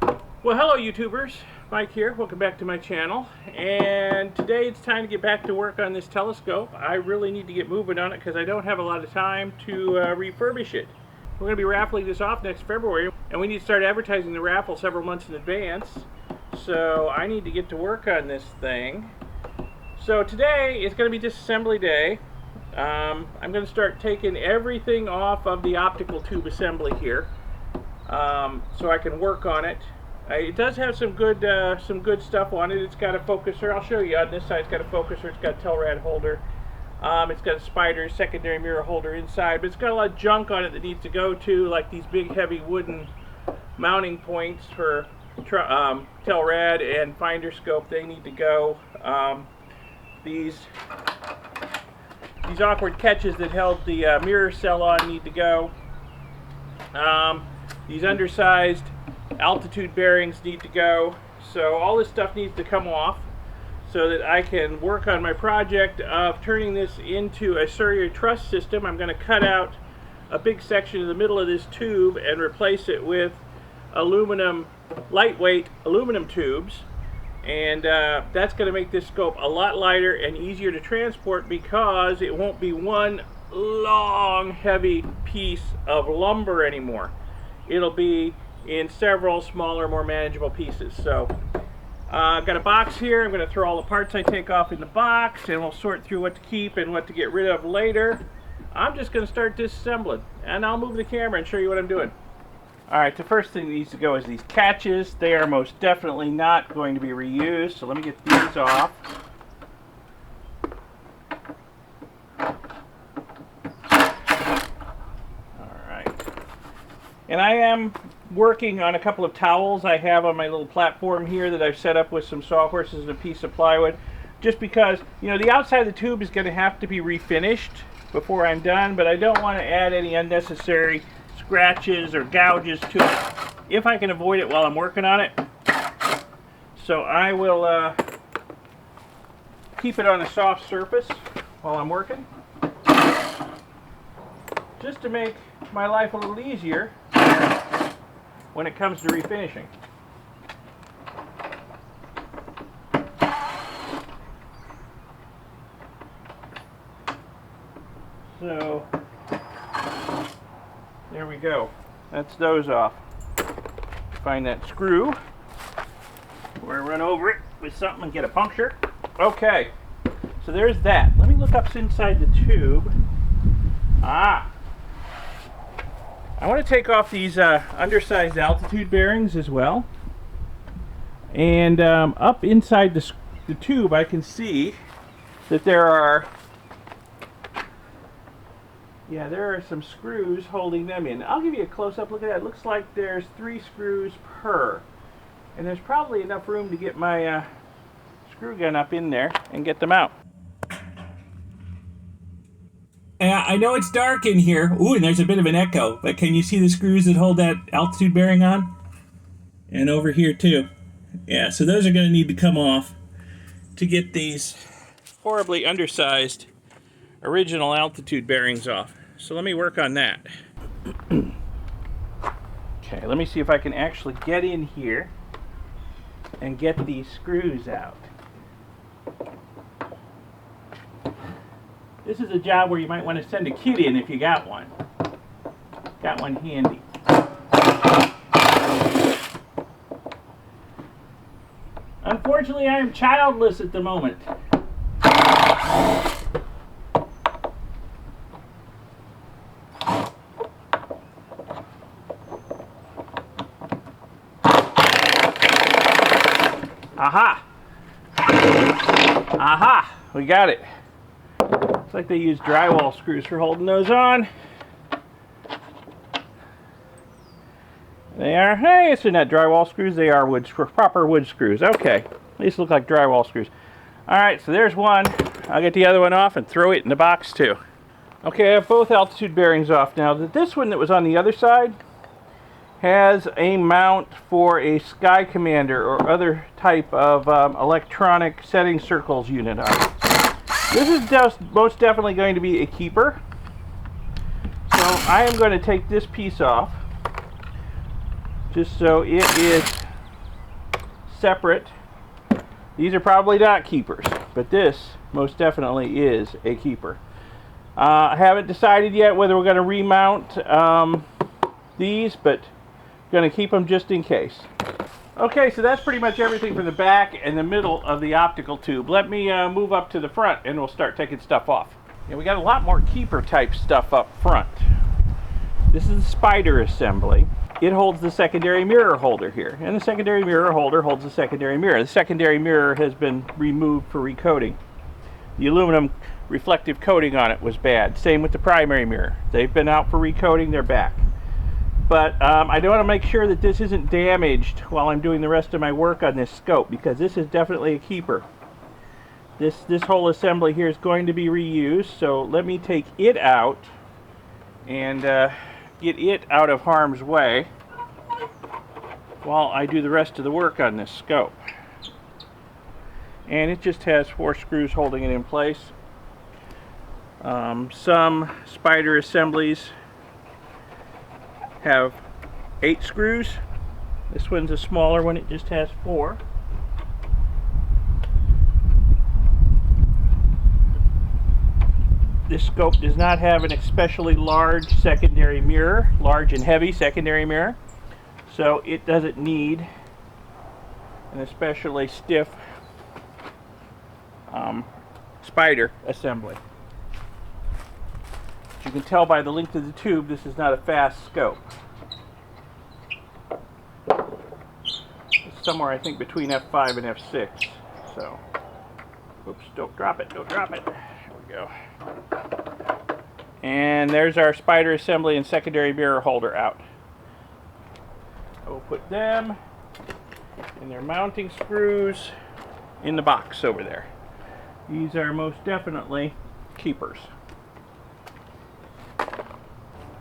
Well, hello YouTubers, Mike here, welcome back to my channel, and today it's time to get back to work on this telescope. I really need to get moving on it because I don't have a lot of time to refurbish it. We're going to be raffling this off next February, and we need to start advertising the raffle several months in advance, so I need to get to work on this thing. So today is going to be disassembly day. I'm going to start taking everything off of the optical tube assembly here, so I can work on it. It does have some good stuff on it. It's got a focuser. I'll show you on this side. It's got a focuser. It's got a tail rad holder. It's got a spider, secondary mirror holder inside. But it's got a lot of junk on it that needs to go to, like these big heavy wooden mounting points for tail rad and finder scope. They need to go. These awkward catches that held the mirror cell on need to go. These undersized altitude bearings need to go. So all this stuff needs to come off so that I can work on my project of turning this into a serrated truss system. I'm going to cut out a big section in the middle of this tube and replace it with lightweight aluminum tubes, and that's going to make this scope a lot lighter and easier to transport because it won't be one long heavy piece of lumber anymore. It'll be in several smaller, more manageable pieces. So I've got a box here. I'm going to throw all the parts I take off in the box, and we'll sort through what to keep and what to get rid of later. I'm just going to start disassembling, and I'll move the camera and show you what I'm doing. Alright, the first thing that needs to go is these catches. They are most definitely not going to be reused, so let me get these off. And I am working on a couple of towels I have on my little platform here that I've set up with some sawhorses and a piece of plywood, just because, you know, the outside of the tube is going to have to be refinished before I'm done, but I don't want to add any unnecessary scratches or gouges to it if I can avoid it while I'm working on it. So I will keep it on a soft surface while I'm working, just to make my life a little easier when it comes to refinishing. So there we go. That's those off. Find that screw or run over it with something and get a puncture. Okay, so there's that. Let me look up inside the tube. I want to take off these undersized altitude bearings as well. And up inside the tube I can see that there are some screws holding them in. I'll give you a close-up look at that. It looks like there's 3 screws per. And there's probably enough room to get my screw gun up in there and get them out. I know it's dark in here. Ooh, and there's a bit of an echo, but can you see the screws that hold that altitude bearing on? And over here too. Yeah, so those are going to need to come off to get these horribly undersized original altitude bearings off. So let me work on that. Okay, let me see if I can actually get in here and get these screws out. This is a job where you might want to send a kid in if you got one. Got one handy. Unfortunately, I am childless at the moment. Aha! Aha! We got it. Looks like they use drywall screws for holding those on. They are, hey, it's not drywall screws, they are proper wood screws. Okay, these look like drywall screws. Alright, so there's one. I'll get the other one off and throw it in the box too. Okay, I have both altitude bearings off now. This one that was on the other side has a mount for a Sky Commander or other type of electronic setting circles unit on it. This is just most definitely going to be a keeper. So I am going to take this piece off just so it is separate. These are probably not keepers, but this most definitely is a keeper. I haven't decided yet whether we're going to remount these, but going to keep them just in case. Okay, so that's pretty much everything for the back and the middle of the optical tube. Let me move up to the front and we'll start taking stuff off. And we got a lot more keeper type stuff up front. This is the spider assembly. It holds the secondary mirror holder here, and the secondary mirror holder holds the secondary mirror. The secondary mirror has been removed for recoating. The aluminum reflective coating on it was bad. Same with the primary mirror. They've been out for recoating, they're back. But I do want to make sure that this isn't damaged while I'm doing the rest of my work on this scope, because this is definitely a keeper. This whole assembly here is going to be reused, so let me take it out and get it out of harm's way while I do the rest of the work on this scope. And it just has 4 screws holding it in place. Some spider assemblies have 8 screws. This one's a smaller one, it just has 4. This scope does not have an especially large secondary mirror, large and heavy secondary mirror, so it doesn't need an especially stiff spider assembly. As you can tell by the length of the tube, this is not a fast scope. It's somewhere, I think, between F5 and F6. So, oops, don't drop it, don't drop it. There we go. And there's our spider assembly and secondary mirror holder out. I will put them and their mounting screws in the box over there. These are most definitely keepers.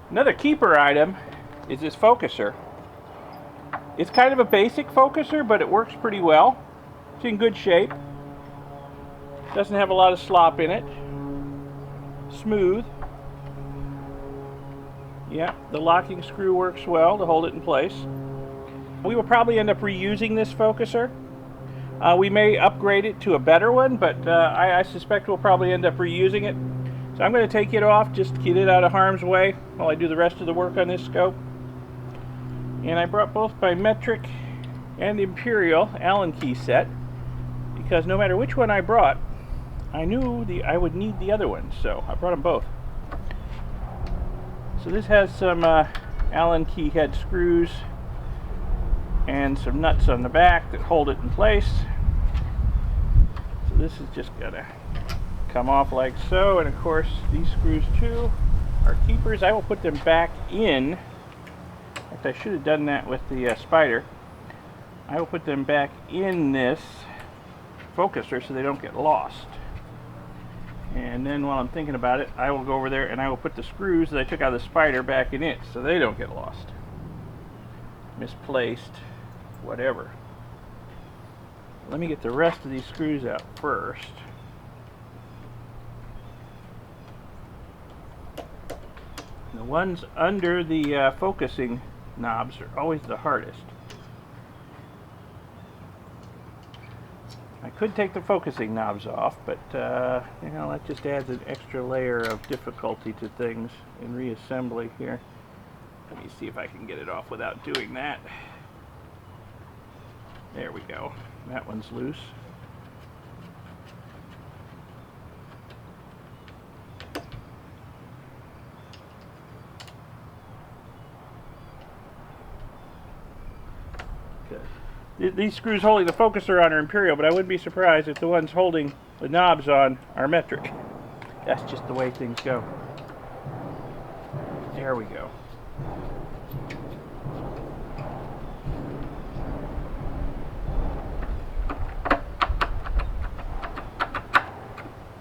Another keeper item is this focuser. It's kind of a basic focuser, but it works pretty well. It's in good shape. Doesn't have a lot of slop in it. Smooth. Yeah, the locking screw works well to hold it in place. We will probably end up reusing this focuser. We may upgrade it to a better one, but I suspect we'll probably end up reusing it. So I'm going to take it off just to get it out of harm's way while I do the rest of the work on this scope. And I brought both my metric and imperial Allen key set, because no matter which one I brought, I knew I would need the other one, so I brought them both. So this has some Allen key head screws and some nuts on the back that hold it in place. So this is just gonna come off like so, and of course these screws too are keepers. I will put them back in. In fact, I should have done that with the spider. I will put them back in this focuser so they don't get lost. And then while I'm thinking about it, I will go over there and I will put the screws that I took out of the spider back in it so they don't get lost, misplaced, whatever. Let me get the rest of these screws out first. The ones under the focusing knobs are always the hardest. I could take the focusing knobs off, but you know, that just adds an extra layer of difficulty to things in reassembly here. Let me see if I can get it off without doing that. There we go. That one's loose. These screws holding the focuser on are imperial, but I wouldn't be surprised if the ones holding the knobs on are metric. That's just the way things go. There we go.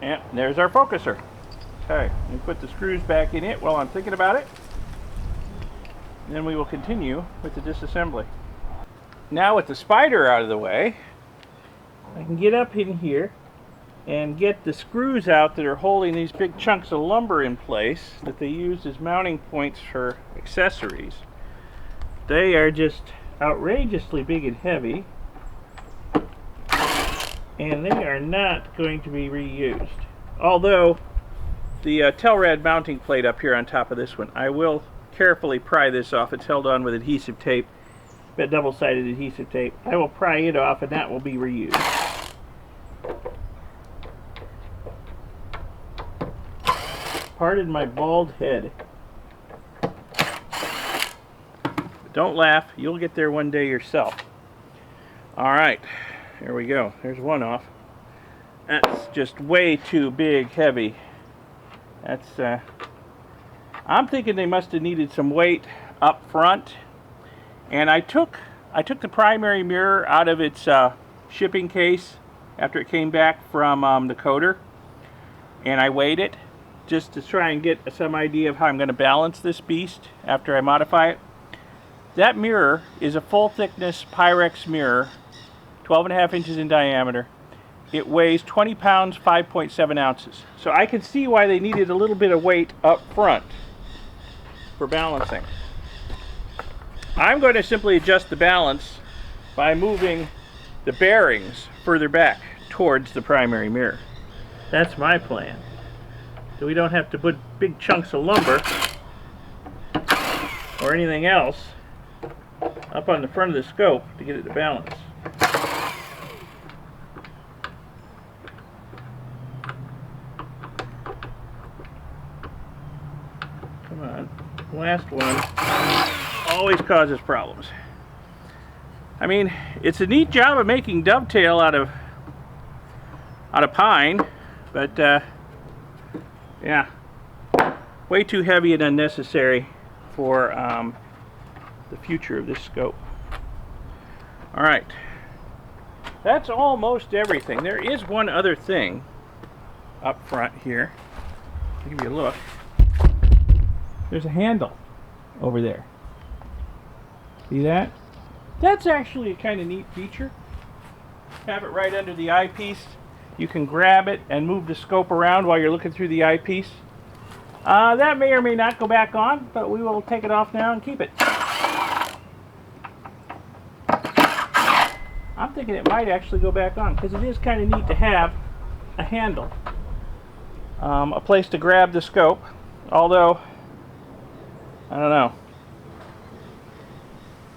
Yeah, there's our focuser. Okay, let me put the screws back in it while I'm thinking about it. And then we will continue with the disassembly. Now with the spider out of the way, I can get up in here and get the screws out that are holding these big chunks of lumber in place that they use as mounting points for accessories. They are just outrageously big and heavy. and they are not going to be reused. Although the Telrad mounting plate up here on top of this one, I will carefully pry this off. It's held on with adhesive tape, but double-sided adhesive tape. I will pry it off, and that will be reused. Pardon my bald head. Don't laugh, you'll get there one day yourself. Alright, here we go. There's one off. That's just way too big, heavy. That's, I'm thinking they must have needed some weight up front. And I took the primary mirror out of its shipping case after it came back from the coder. And I weighed it just to try and get some idea of how I'm going to balance this beast after I modify it. That mirror is a full thickness Pyrex mirror, 12.5 inches in diameter. It weighs 20 pounds, 5.7 ounces. So I can see why they needed a little bit of weight up front for balancing. I'm going to simply adjust the balance by moving the bearings further back towards the primary mirror. That's my plan. So we don't have to put big chunks of lumber or anything else up on the front of the scope to get it to balance. Come on, last one always causes problems. I mean, it's a neat job of making dovetail out of pine, but yeah, way too heavy and unnecessary for the future of this scope. Alright, that's almost everything. There is one other thing up front here. I'll give you a look. There's a handle over there. See that? That's actually a kind of neat feature. Have it right under the eyepiece. You can grab it and move the scope around while you're looking through the eyepiece. That may or may not go back on, but we will take it off now and keep it. I'm thinking it might actually go back on because it is kind of neat to have a handle, a place to grab the scope. Although, I don't know.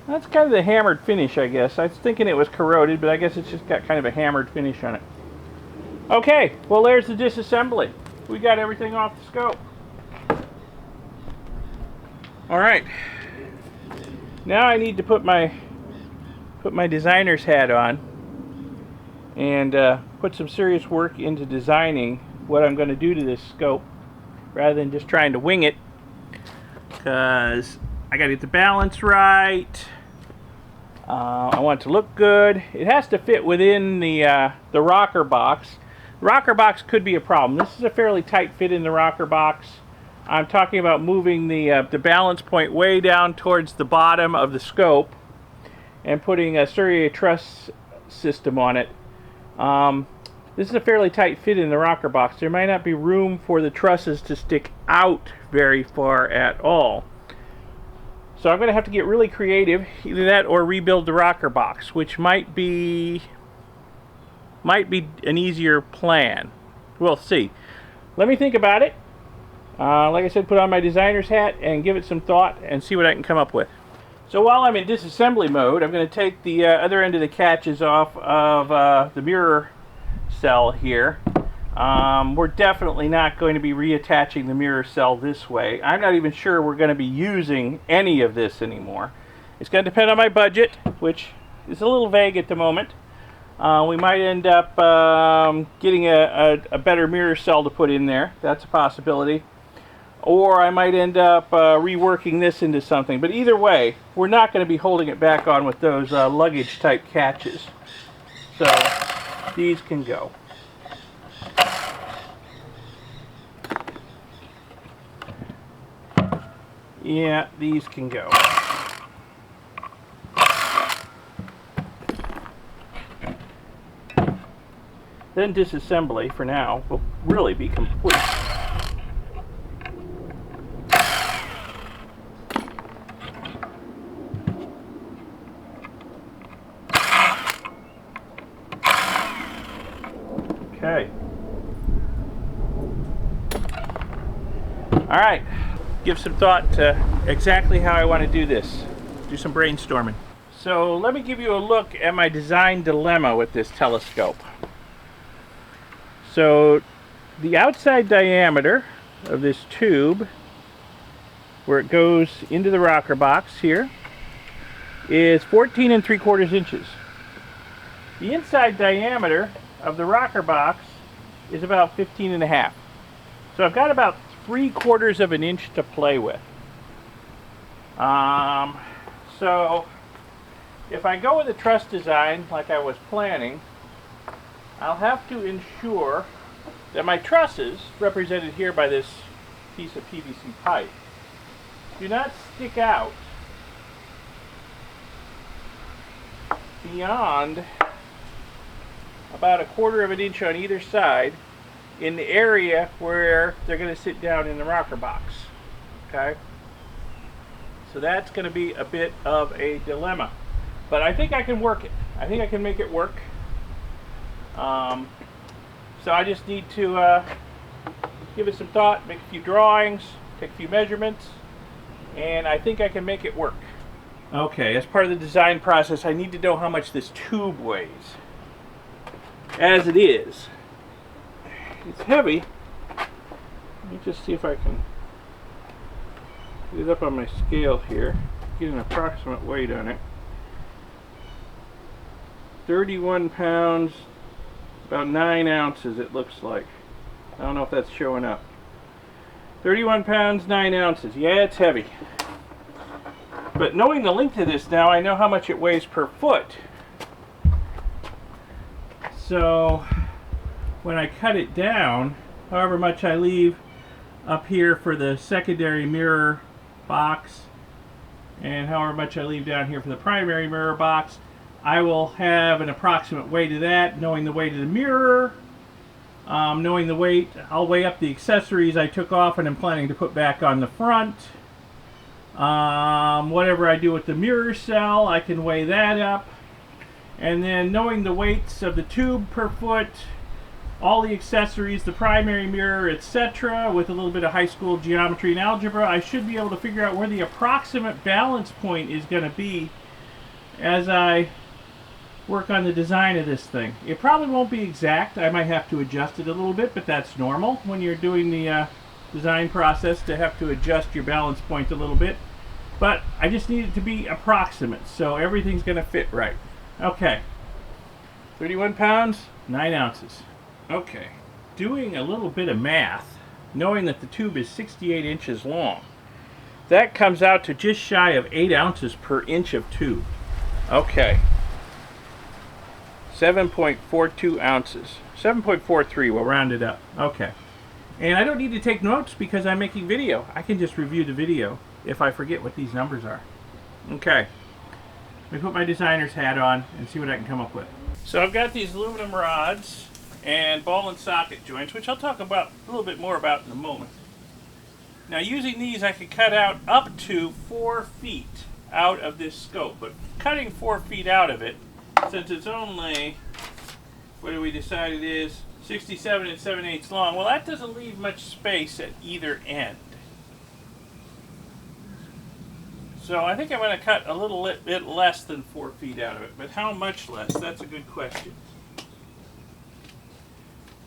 That's kind of the hammered finish, I guess. I was thinking it was corroded, but I guess it's just got kind of a hammered finish on it. Okay, well there's the disassembly. We got everything off the scope. Alright. Now I need to put my designer's hat on and put some serious work into designing what I'm going to do to this scope rather than just trying to wing it, because I got to get the balance right. I want it to look good. It has to fit within the rocker box. The rocker box could be a problem. This is a fairly tight fit in the rocker box. I'm talking about moving the balance point way down towards the bottom of the scope and putting a Surrey truss system on it. This is a fairly tight fit in the rocker box. There might not be room for the trusses to stick out very far at all. So I'm going to have to get really creative, either that or rebuild the rocker box, which might be an easier plan. We'll see. Let me think about it. Like I said, put on my designer's hat and give it some thought and see what I can come up with. So while I'm in disassembly mode, I'm going to take the other end of the catches off of the mirror cell here. We're definitely not going to be reattaching the mirror cell this way. I'm not even sure we're going to be using any of this anymore. It's going to depend on my budget, which is a little vague at the moment. We might end up getting a better mirror cell to put in there. That's a possibility. Or I might end up reworking this into something. But either way, we're not going to be holding it back on with those luggage type catches. So these can go. Yeah, these can go. Then disassembly, for now, will really be complete. Okay. All right. Give some thought to exactly how I want to do this. Do some brainstorming. So let me give you a look at my design dilemma with this telescope. So the outside diameter of this tube, where it goes into the rocker box here, is 14 3/4 inches. The inside diameter of the rocker box is about 15 1/2. So I've got about 3/4 of an inch to play with. So if I go with a truss design like I was planning, I'll have to ensure that my trusses, represented here by this piece of PVC pipe, do not stick out beyond about 1/4 of an inch on either side in the area where they're going to sit down in the rocker box. Okay? So that's going to be a bit of a dilemma. But I think I can work it. I think I can make it work. So I just need to give it some thought, make a few drawings, take a few measurements, and I think I can make it work. Okay, as part of the design process, I need to know how much this tube weighs. As it is, it's heavy. Let me just see if I can get it up on my scale here, get an approximate weight on it. 31 pounds, about 9 ounces it looks like. I don't know if that's showing up. 31 pounds, 9 ounces. Yeah, it's heavy. But knowing the length of this now, I know how much it weighs per foot. So when I cut it down, however much I leave up here for the secondary mirror box, and however much I leave down here for the primary mirror box, I will have an approximate weight of that, knowing the weight of the mirror, knowing the weight. I'll weigh up the accessories I took off and I'm planning to put back on the front. Whatever I do with the mirror cell, I can weigh that up. And then knowing the weights of the tube per foot, all the accessories, the primary mirror, etc., with a little bit of high school geometry and algebra, I should be able to figure out where the approximate balance point is going to be as I work on the design of this thing. It probably won't be exact. I might have to adjust it a little bit, but that's normal when you're doing the design process, to have to adjust your balance point a little bit. But I just need it to be approximate, so everything's going to fit right. Okay, 31 pounds, 9 ounces. Okay, doing a little bit of math, knowing that the tube is 68 inches long, that comes out to just shy of 8 ounces per inch of tube. Okay, 7.42 ounces. 7.43, we'll round it up. Okay. And I don't need to take notes because I'm making video. I can just review the video if I forget what these numbers are. Okay. Let me put my designer's hat on and see what I can come up with. So I've got these aluminum rods and ball and socket joints, which I'll talk about a little bit more about in a moment. Now using these, I can cut out up to 4 feet out of this scope, but cutting 4 feet out of it, since it's only, what do we decide it is, 67 7/8 long, well, that doesn't leave much space at either end. So I think I'm going to cut a little bit less than 4 feet out of it, but how much less? That's a good question.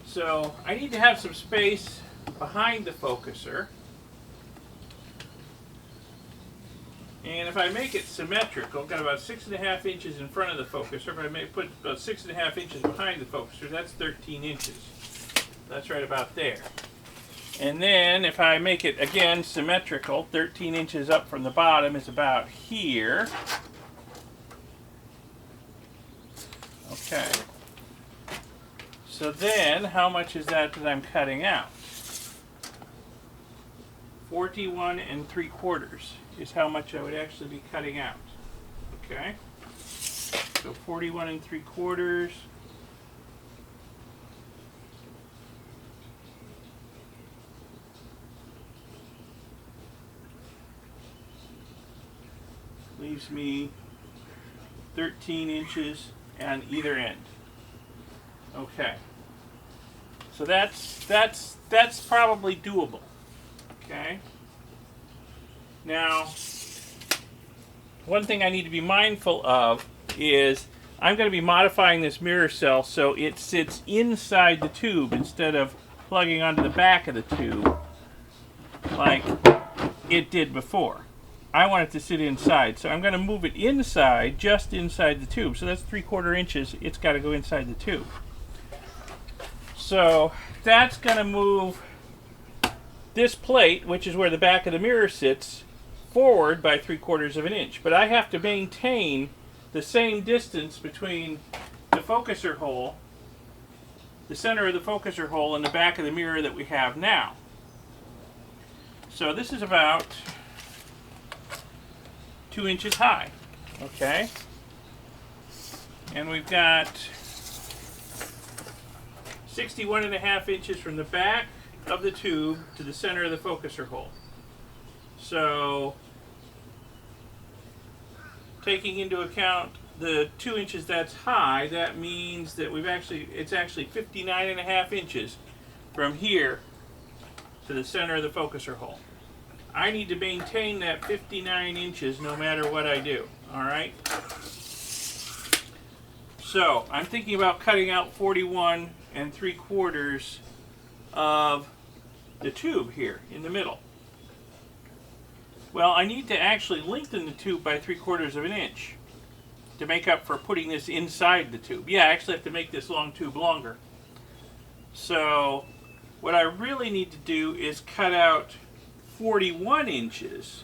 So I need to have some space behind the focuser. And if I make it symmetrical, I've got about 6.5 inches in front of the focuser. If I may put about 6.5 inches behind the focuser, that's 13 inches. That's right about there. And then if I make it, again, symmetrical, 13 inches up from the bottom is about here. Okay. So then, how much is that I'm cutting out? 41 3/4 is how much I would actually be cutting out. Okay? So 41 3/4. Leaves me 13 inches on either end. Okay. So that's probably doable. Okay. Now, one thing I need to be mindful of is I'm going to be modifying this mirror cell so it sits inside the tube instead of plugging onto the back of the tube like it did before. I want it to sit inside, so I'm going to move it inside, just inside the tube. So that's 3/4 inches. It's got to go inside the tube. So that's going to move this plate, which is where the back of the mirror sits, forward by 3/4 of an inch. But I have to maintain the same distance between the focuser hole, the center of the focuser hole, and the back of the mirror that we have now. So this is about 2 inches high, okay? And we've got 61.5 inches from the back of the tube to the center of the focuser hole. So, taking into account the 2 inches that's high, that means that it's actually 59.5 inches from here to the center of the focuser hole. I need to maintain that 59 inches no matter what I do, all right? So, I'm thinking about cutting out 41 3/4 of the tube here in the middle. Well, I need to actually lengthen the tube by 3/4 of an inch to make up for putting this inside the tube. Yeah, I actually have to make this long tube longer. So, what I really need to do is cut out 41 inches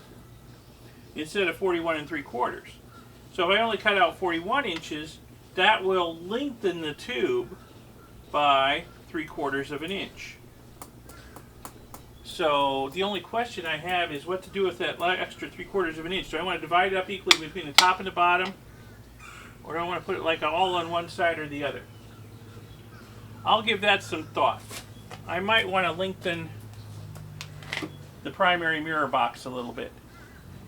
instead of 41 3/4. So if I only cut out 41 inches, that will lengthen the tube by 3/4 of an inch. So the only question I have is what to do with that extra 3/4 of an inch. Do I want to divide it up equally between the top and the bottom? Or do I want to put it like all on one side or the other? I'll give that some thought. I might want to lengthen the primary mirror box a little bit,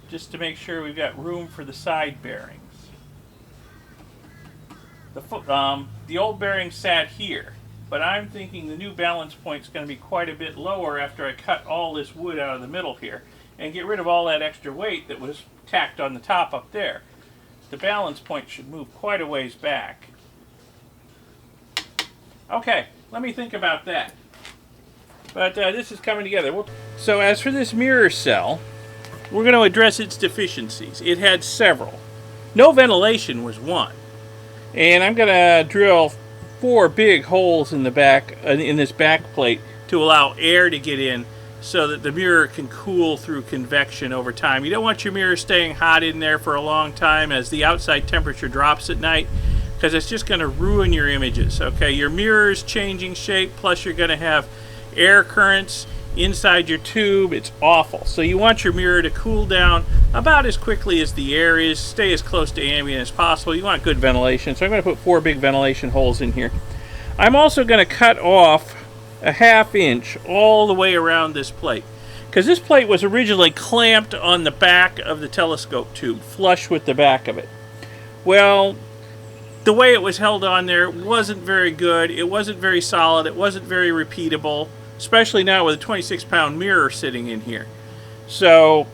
just to make sure we've got room for the side bearings. The old bearing sat here, but I'm thinking the new balance point is going to be quite a bit lower after I cut all this wood out of the middle here and get rid of all that extra weight that was tacked on the top up there. The balance point should move quite a ways back. Okay, let me think about that. But this is coming together. So as for this mirror cell, we're going to address its deficiencies. It had several. No ventilation was one. And I'm going to drill 4 big holes in the back, in this back plate, to allow air to get in so that the mirror can cool through convection over time. You don't want your mirror staying hot in there for a long time as the outside temperature drops at night, because it's just going to ruin your images. Okay, your mirror is changing shape, plus you're going to have air currents inside your tube. It's awful. So you want your mirror to cool down about as quickly as the air is, stay as close to ambient as possible. You want good ventilation, so I'm going to put 4 big ventilation holes in here. I'm also going to cut off a 1/2 inch all the way around this plate, because this plate was originally clamped on the back of the telescope tube, flush with the back of it. Well, the way it was held on there wasn't very good. It wasn't very solid. It wasn't very repeatable, especially now with a 26-pound mirror sitting in here. So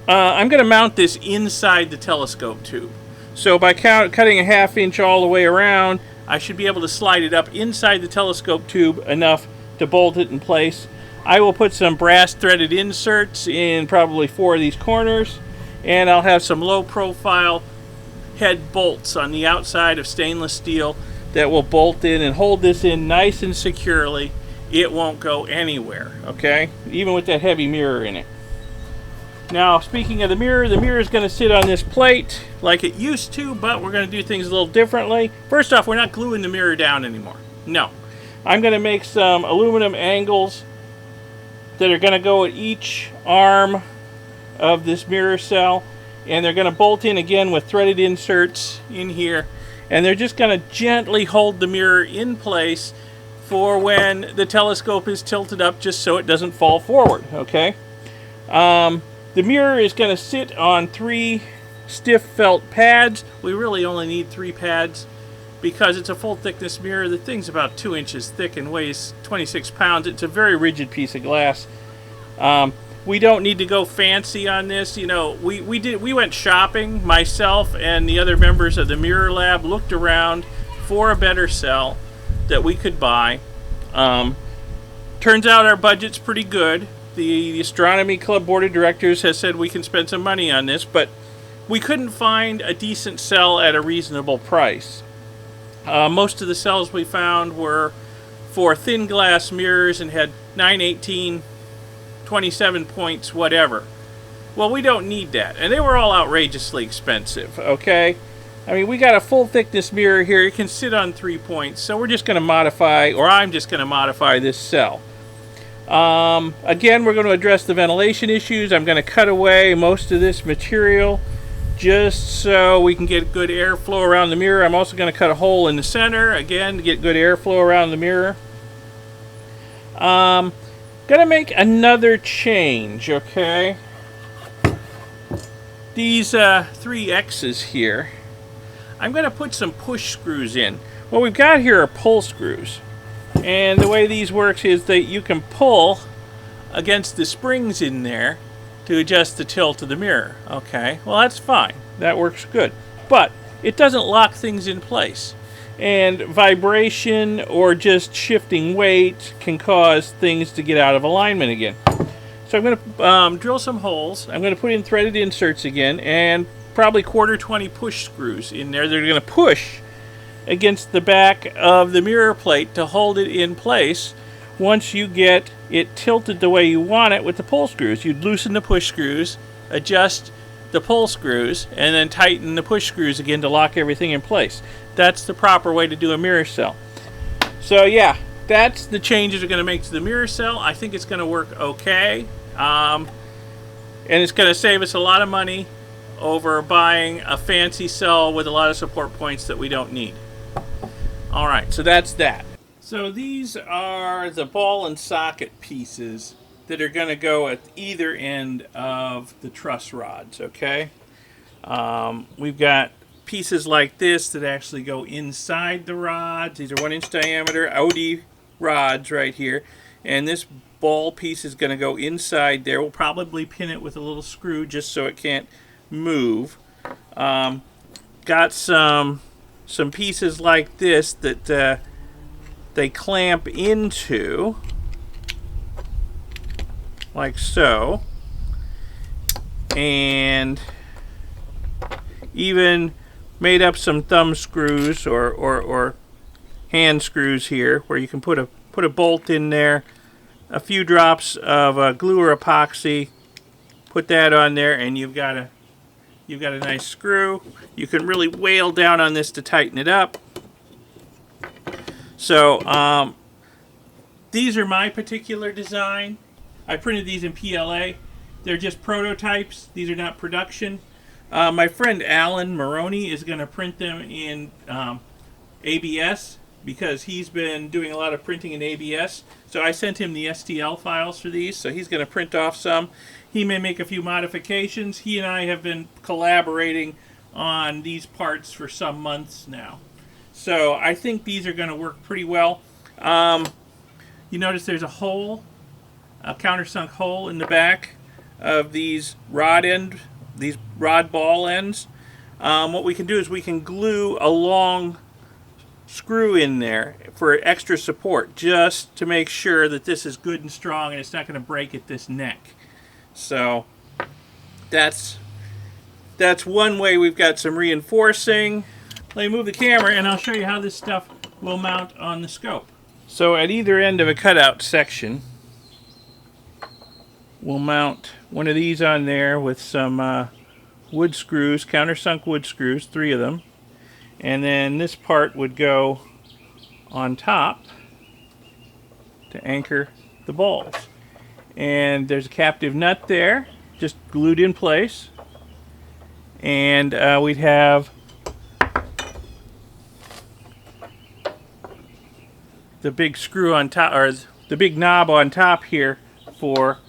I'm going to mount this inside the telescope tube. So by cutting a 1/2 inch all the way around, I should be able to slide it up inside the telescope tube enough to bolt it in place. I will put some brass threaded inserts in probably 4 of these corners, and I'll have some low profile head bolts on the outside of stainless steel that will bolt in and hold this in nice and securely. It won't go anywhere, okay? Even with that heavy mirror in it. Now, speaking of the mirror is going to sit on this plate like it used to, but we're going to do things a little differently. First off, we're not gluing the mirror down anymore. No. I'm going to make some aluminum angles that are going to go at each arm of this mirror cell, and they're going to bolt in again with threaded inserts in here, and they're just going to gently hold the mirror in place for when the telescope is tilted up, just so it doesn't fall forward, okay? The mirror is going to sit on 3 stiff felt pads. We really only need 3 pads. because it's a full thickness mirror. The thing's about 2 inches thick and weighs 26 pounds. It's a very rigid piece of glass. We don't need to go fancy on this. You know, we went shopping. Myself and the other members of the Mirror Lab looked around for a better cell that we could buy. Turns out our budget's pretty good. The Astronomy Club Board of Directors has said we can spend some money on this, but we couldn't find a decent cell at a reasonable price. Most of the cells we found were for thin glass mirrors and had 918, 27 points, whatever. Well, we don't need that. And they were all outrageously expensive, okay? I mean, we got a full thickness mirror here. It can sit on 3 points. So we're just going to modify, or I'm just going to modify this cell. Again, we're going to address the ventilation issues. I'm going to cut away most of this material just so we can get good airflow around the mirror. I'm also going to cut a hole in the center, again, to get good airflow around the mirror. Gonna make another change, okay? These 3 X's here, I'm gonna put some push screws in. What we've got here are pull screws. And the way these works is that you can pull against the springs in there to adjust the tilt of the mirror. Okay, well that's fine. That works good. But it doesn't lock things in place. And vibration or just shifting weight can cause things to get out of alignment again. So I'm going to drill some holes. I'm going to put in threaded inserts again and probably 1/4 push screws in there. They're going to push against the back of the mirror plate to hold it in place. Once you get it tilted the way you want it with the pull screws, you'd loosen the push screws, adjust the pull screws, and then tighten the push screws again to lock everything in place. That's the proper way to do a mirror cell. So yeah, that's the changes we're going to make to the mirror cell. I think it's going to work okay. And it's going to save us a lot of money over buying a fancy cell with a lot of support points that we don't need. Alright, so that's that. So these are the ball and socket pieces that are going to go at either end of the truss rods, okay? We've got pieces like this that actually go inside the rods. These are 1-inch diameter OD rods right here. And this ball piece is going to go inside there. We'll probably pin it with a little screw just so it can't move. Got some pieces like this that they clamp into, like so. And even made up some thumb screws or hand screws here where you can put a bolt in there, a few drops of glue or epoxy, put that on there, and you've got a nice screw. You can really wail down on this to tighten it up. So these are my particular design. I printed these in PLA. They're just prototypes. These are not production. My friend Alan Maroney is going to print them in ABS because he's been doing a lot of printing in ABS. So I sent him the STL files for these, so he's going to print off some. He may make a few modifications. He and I have been collaborating on these parts for some months now. So I think these are going to work pretty well. You notice there's a hole, a countersunk hole in the back of these rod ball ends. What we can do is we can glue a long screw in there for extra support, just to make sure that this is good and strong and it's not going to break at this neck. So that's one way we've got some reinforcing. Let me move the camera and I'll show you how this stuff will mount on the scope. So at either end of a cutout section, we'll mount one of these on there with some wood screws, countersunk wood screws, 3 of them. And then this part would go on top to anchor the balls. And there's a captive nut there, just glued in place. And we'd have the big screw on top, or the big knob on top here for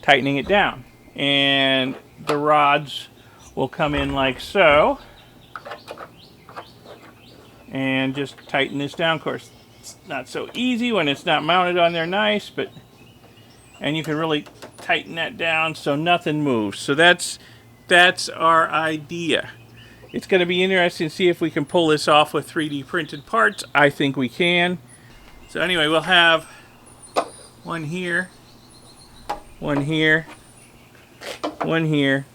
tightening it down. And the rods will come in like so. and just tighten this down. Of course, it's not so easy when it's not mounted on there nice, but and you can really tighten that down so nothing moves. So that's our idea. It's going to be interesting to see if we can pull this off with 3D printed parts. I think we can. So anyway, we'll have one here, one here, one here,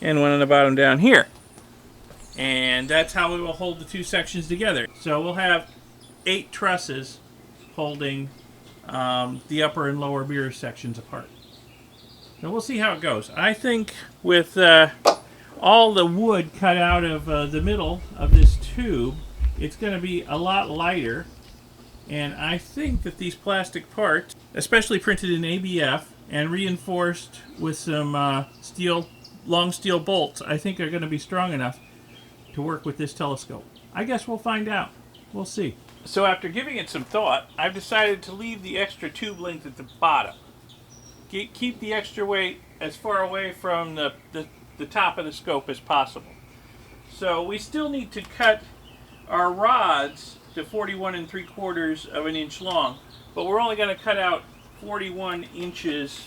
and one on the bottom down here. And that's how we will hold the two sections together. So we'll have 8 trusses holding the upper and lower mirror sections apart. So we'll see how it goes. I think with all the wood cut out of the middle of this tube, it's going to be a lot lighter. And I think that these plastic parts, especially printed in ABF and reinforced with some long steel bolts, I think are going to be strong enough to work with this telescope. I guess we'll find out. We'll see. So after giving it some thought, I've decided to leave the extra tube length at the bottom. Keep the extra weight as far away from the top of the scope as possible. So we still need to cut our rods to 41 3/4 of an inch long, but we're only going to cut out 41 inches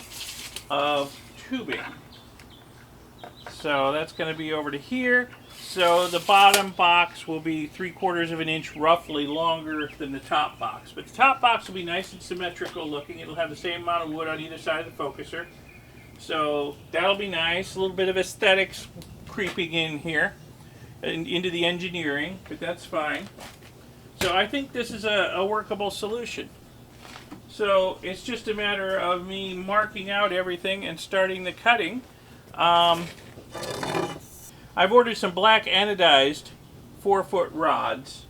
of tubing. So that's going to be over to here. So the bottom box will be 3/4 of an inch roughly longer than the top box. But the top box will be nice and symmetrical looking. It'll have the same amount of wood on either side of the focuser. So that'll be nice. A little bit of aesthetics creeping in here and into the engineering, but that's fine. So I think this is a workable solution. So it's just a matter of me marking out everything and starting the cutting. I've ordered some black anodized 4-foot rods.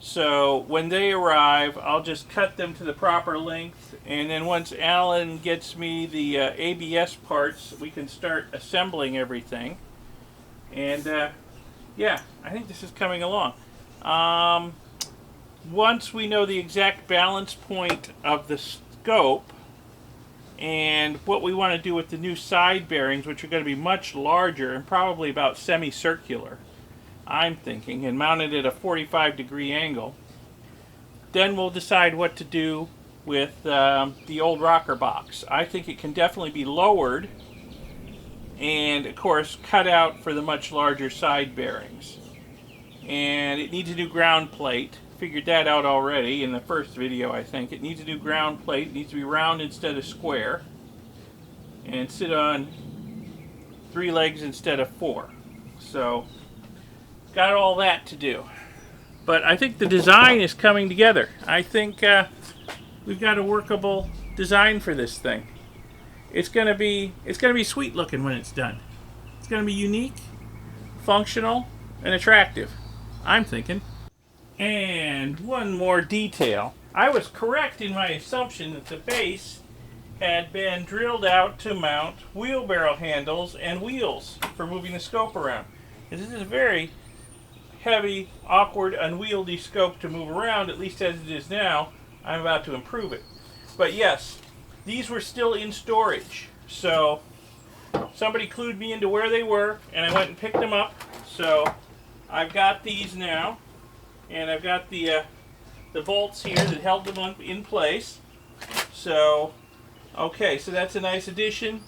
So when they arrive, I'll just cut them to the proper length, and then once Alan gets me the ABS parts, we can start assembling everything. And yeah, I think this is coming along. Once we know the exact balance point of the scope and what we want to do with the new side bearings, which are going to be much larger and probably about semicircular, I'm thinking, and mounted at a 45-degree angle, then we'll decide what to do with the old rocker box. I think it can definitely be lowered and, of course, cut out for the much larger side bearings. And it needs a new ground plate. Figured that out already in the first video, I think. It needs a new ground plate. It needs to be round instead of square. And sit on 3 legs instead of 4. So, got all that to do. But I think the design is coming together. I think we've got a workable design for this thing. It's gonna be sweet looking when it's done. It's gonna be unique, functional, and attractive, I'm thinking. And one more detail. I was correct in my assumption that the base had been drilled out to mount wheelbarrow handles and wheels for moving the scope around. This is a very heavy, awkward, unwieldy scope to move around, at least as it is now. I'm about to improve it. But yes, these were still in storage. So somebody clued me into where they were, and I went and picked them up. So I've got these now. And I've got the bolts here that held them in place. So, okay, so that's a nice addition.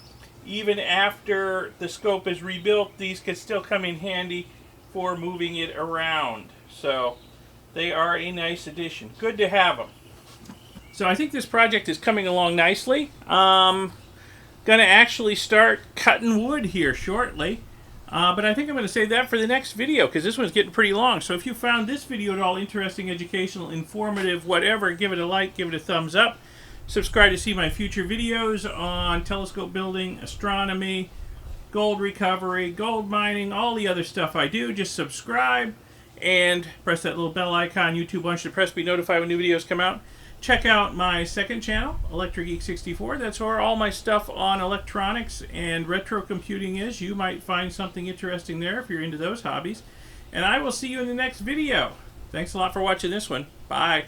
Even after the scope is rebuilt, these could still come in handy for moving it around. So, they are a nice addition. Good to have them. So I think this project is coming along nicely. Gonna actually start cutting wood here shortly. But I think I'm going to save that for the next video, because this one's getting pretty long. So if you found this video at all interesting, educational, informative, whatever, give it a like, give it a thumbs up. Subscribe to see my future videos on telescope building, astronomy, gold recovery, gold mining, all the other stuff I do. Just subscribe and press that little bell icon. YouTube wants you to press be notified when new videos come out. Check out my second channel, Electric Geek 64. That's where all my stuff on electronics and retro computing is. You might find something interesting there if you're into those hobbies. And I will see you in the next video. Thanks a lot for watching this one. Bye.